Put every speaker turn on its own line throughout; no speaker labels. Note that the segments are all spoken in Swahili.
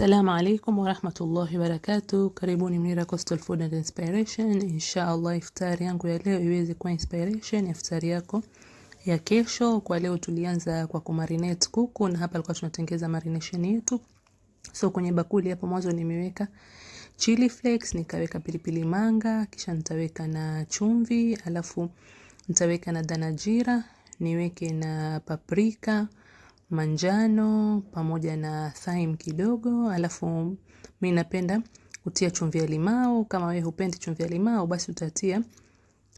Assalamu alaikum wa rahmatullahi wa barakatuh. Karibuni Munira Coastal Food and Inspiration. Inshallah iftari yangu ya leo iweze kuwa inspiration ya iftari yako ya kesho. Kwa leo tulianza kwa kumarinate kuku na hapa alikuwa tunatengeza marination yetu. So kwenye bakuli hapo mwanzo nimeweka chili flakes, nikaweka pilipili manga, kisha nitaweka na chumvi, alafu nitaweka na danajira, niweke na paprika manjano pamoja na thyme kidogo. Alafu mimi napenda kutia chumvi ya limau. Kama wewe hupendi chumvi ya limau, basi utatia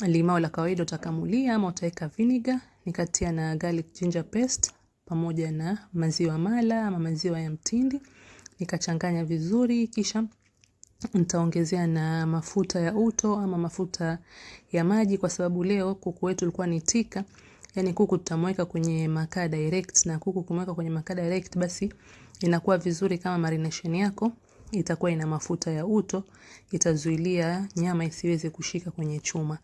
limau la kawaida utakamulia, ama utaweka vinegar. Nikatia na garlic ginger paste pamoja na maziwa mala ama maziwa ya mtindi, nikachanganya vizuri. Kisha nitaongezea na mafuta ya uto ama mafuta ya maji, kwa sababu leo kuku wetu ulikuwa ni tika. Yani kuku tutamweka kwenye makaa direct, na kuku kumweka kwenye makaa direct basi inakuwa vizuri kama marination yako itakuwa ina mafuta ya uto, itazuilia nyama isiweze kushika kwenye chuma.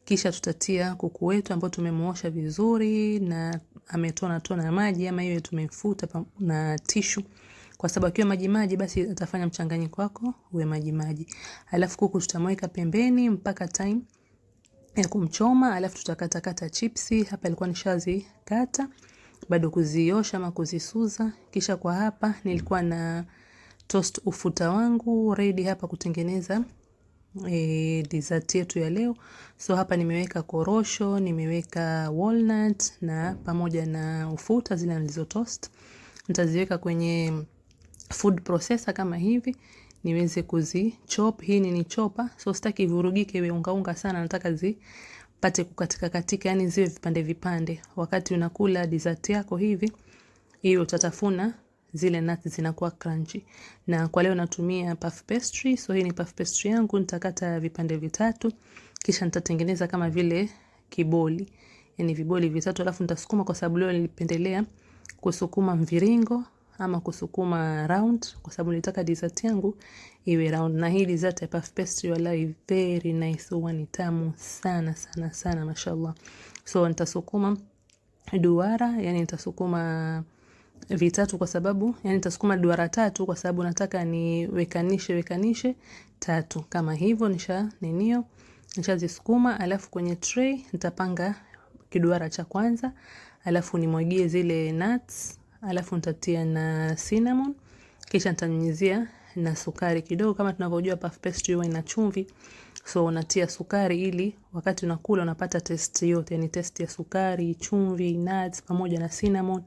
Kisha tutatia kuku wetu ambao tumemuosha vizuri na ametona tona maji, ama hiyo tumemfuta na tissue, kwa sababu akiwa maji maji basi atafanya mchanganyiko wako uwe maji maji. Alafu kuku tutamweka pembeni mpaka time ya kumchoma. Alafu tutakata kata chipsi. Hapa ilikuwa nishazi kata, bado kuziosha ama kuzisuza. Kisha kwa hapa nilikuwa na toast ufuta wangu ready hapa kutengeneza dessert yetu ya leo. So hapa nimeweka korosho, nimeweka walnut na pamoja na ufuta zile nilizo toast. Nitaziweka kwenye food processor kama hivi niweze kuzichop. Hii ni chopper, so sitaki vurugike iwe unga unga sana, nataka zipate kukatika katika, yani ziwe vipande vipande. Wakati unakula dessert yako hivi, hiyo utatafuna zile nuts zinakuwa crunchy. Na kwa leo natumia puff pastry, so hii ni puff pastry yangu. Nitakata vipande vitatu, kisha nitatengeneza kama vile kiboli, yani viboli vitatu. Alafu nitasukuma, kwa sababu leo nilipendelea kusukuma mviringo ama kusukuma round, kwa sababu nilitaka dessert yangu iwe round. Na hii dessert ya puff pastry wallahi very nice, huwa ni tamu sana sana sana mashallah. So nitasukuma duara, yani nitasukuma vitatu, kwa sababu yani nitasukuma duara tatu, kwa sababu nataka ni wekanishe tatu kama hivyo. Nishazisukuma. Alafu kwenye tray nitapanga kiduara cha kwanza, alafu nimwagie zile nuts, alafu nitatia na cinnamon, kisha nitanyunyizia na sukari kidogo. Kama tunavyojua puff pastry huwa ina chumvi, so unatia sukari ili wakati unakula unapata taste yote, yani taste ya sukari, chumvi, nuts pamoja na cinnamon.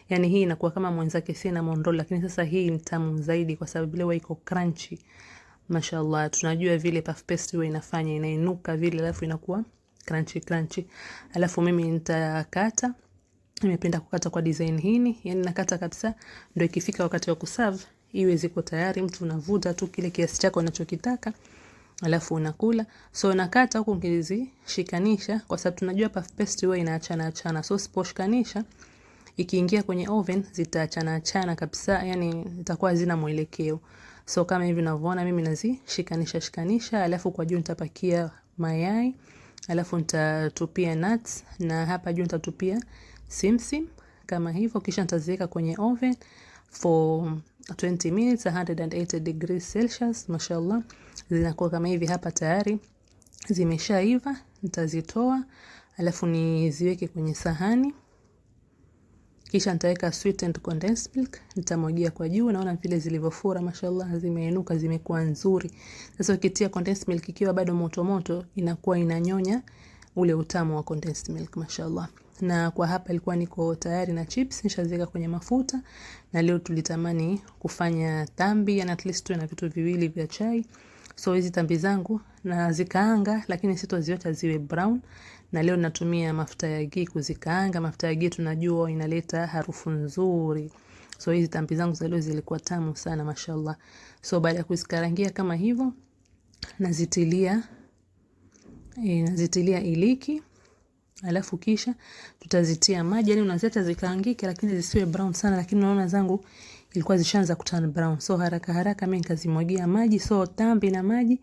Yani hii inakuwa kama mwenzake cinnamon roll, lakini sasa hii ni tamu zaidi kwa sababu ile iko crunchy. Mashallah, tunajua vile puff pastry huwa inafanya, inainuka vile alafu inakuwa crunchy. Alafu mimi nitakata. Nimependa kukata kwa design hii, yani nakata kabisa ndio ikifika wakati wa kuserve iwe ziko tayari. Mtu unavuta tu kile kiasi chako unachokitaka alafu unakula. So nakata huko ngizishikanisha, kwa sababu tunajua puff pastry huwa inaachana. So siposhikanisha, ikiingia kwenye oven zitaachana kabisa, yani itakuwa hazina mwelekeo. So kama hivi unavyoona mimi nazishikanisha. Alafu kwa juu nitapakia mayai, alafu nitatupia nuts, na hapa juu nitatupia simsim kama hivyo. Kisha nitaziweka kwenye oven for 20 minutes 180 degrees Celsius. Mashallah zinakuwa kama hivi hapa tayari zimeshaiva. Nitazitoa alafu niziweke kwenye sahani, kisha nitaweka sweetened condensed milk, nitamwagia kwa juu. Naona vile zilivyofura mashallah, zimeinuka, zimekuwa nzuri. Sasa ukitia condensed milk ikiwa bado moto moto, inakuwa inanyonya ule utamu wa condensed milk mashallah. Na kwa hapa ilikuwa niko tayari na chips nishaziweka kwenye mafuta, na leo tulitamani kufanya tambi, yani at least tuwe na vitu viwili vya chai. So hizi tambi zangu na zikaanga, lakini sitoziacha ziwe brown, na leo natumia mafuta ya ghee kuzikaanga. Mafuta ya ghee tunajua inaleta harufu nzuri. So hizi tambi zangu za leo zilikuwa tamu sana mashallah. So baada ya kuzikarangia kama hivyo, nazitilia iliki, alafu kisha tutazitia maji. Yani unaziacha zikaangike, lakini zisiwe brown sana, lakini unaona zangu ilikuwa zishaanza kuturn brown. So haraka mimi nikazimwagia maji. So tambi na maji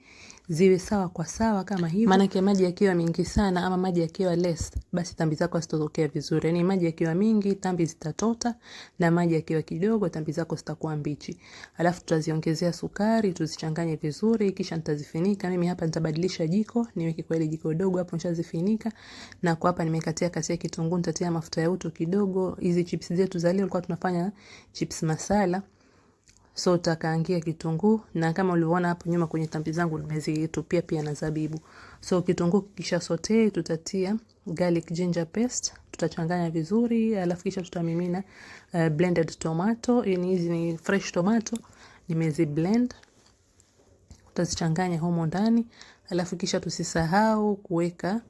ziwe sawa kwa sawa kama hivyo. Maana maji yakiwa mingi sana ama maji yakiwa less, basi tambi zako zitotokea vizuri. Yani maji yakiwa mingi tambi zitatota, na maji yakiwa kidogo tambi zako zitakuwa mbichi. Alafu tutaziongezea sukari, tuzichanganye vizuri, kisha nitazifunika. Mimi hapa nitabadilisha jiko, niweke kwa ile jiko dogo hapo nishazifunika. Na kwa hapa nimekatia kitunguu, nitatia mafuta ya uto kidogo. Hizi chips zetu za leo tulikuwa tunafanya chips masala. So utakaangia kitunguu, na kama uliona hapo nyuma kwenye tambi zangu nimezitupia pia na zabibu. So kitunguu kisha sote, tutatia garlic ginger paste, tutachanganya vizuri, alafu kisha tutamimina blended tomato. Hizi ni fresh tomato, nimezi blend. Tutazichanganya humo ndani, alafu kisha tusisahau kuweka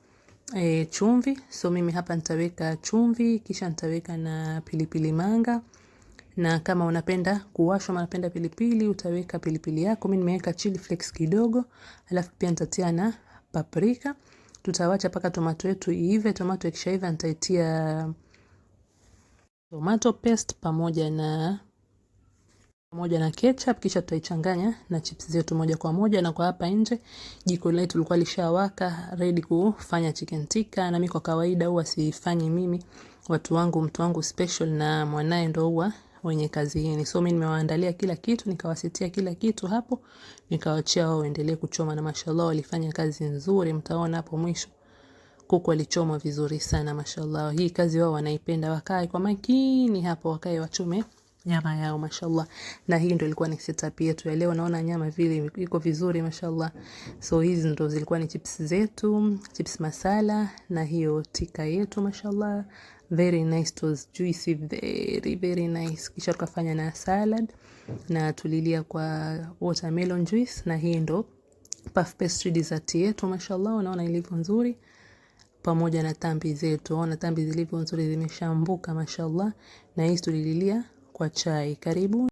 chumvi. So mimi hapa nitaweka chumvi, kisha nitaweka na pilipili manga. Na kama unapenda kuwashwa, unapenda pilipili, utaweka pilipili yako. Mimi nimeweka chili flakes kidogo, alafu pia nitatia na paprika. Tutawacha paka tomato yetu iive. Tomato ikishaiva nitaitia tomato paste pamoja na ketchup, kisha tutaichanganya na chips zetu moja kwa moja. Na kwa hapa nje jiko letu lilikuwa lishawaka ready kufanya chicken tikka. Na mimi kwa kawaida huwa sifanyi mimi, mtu wangu special na mwanae ndio huwa wenye kazi hii. So mimi nimewaandalia kila kitu, nikawasitia kila kitu hapo, nikawaachia wao waendelee kuchoma, na mashallah walifanya kazi nzuri. Mtaona hapo mwisho kuku walichoma vizuri sana mashallah. Hii kazi wao wanaipenda, wakae kwa makini hapo, wakae wachome nyama yao mashallah. Na hii ndio ilikuwa ni setup yetu ya leo. Naona nyama vile iko vizuri mashallah. So hizi ndio zilikuwa ni chips zetu, chips masala, na hiyo tikka yetu mashallah. Very nice, it was juicy, very nice. Kisha tukafanya na salad na tulilia kwa watermelon juice. Na hii ndo puff pastry dessert yetu mashallah. Unaona ilivyo nzuri, pamoja na tambi zetu. Ona tambi zilivyo nzuri, zimeshambuka mashallah. Na hii tulililia kwa chai. Karibu.